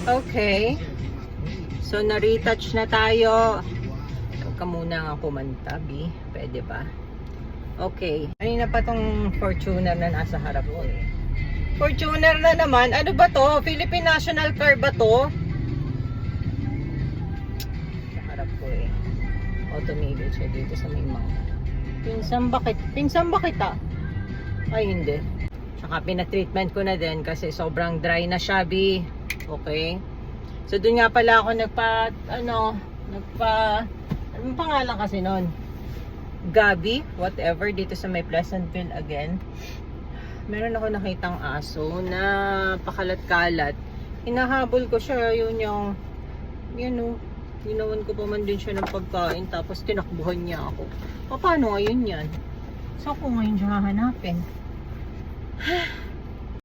Okay. So, na-retouch na tayo. Huwag ka muna nga kumanta, B. Pwede ba? Okay. Kanina pa tong Fortuner na nasa harap ko eh. Fortuner na naman. Ano ba to? Philippine National Car ba to? Sa harap ko eh. O, tumigil siya dito sa may mga. Pinsan ba kita? Ay, hindi. Tsaka pinatreatment ko na din kasi sobrang dry na siya, B. Okay? So, dun nga pala ako anong pangalan kasi nun? Gabi, whatever, dito sa may Pleasantville again. Meron ako nakitang aso na pakalat-kalat. Hinahabol ko siya, yun ginawan ko pa man din siya ng pagkain, tapos tinakbuhan niya ako. Paano ngayon yan? So, ako ngayon siya hahanapin?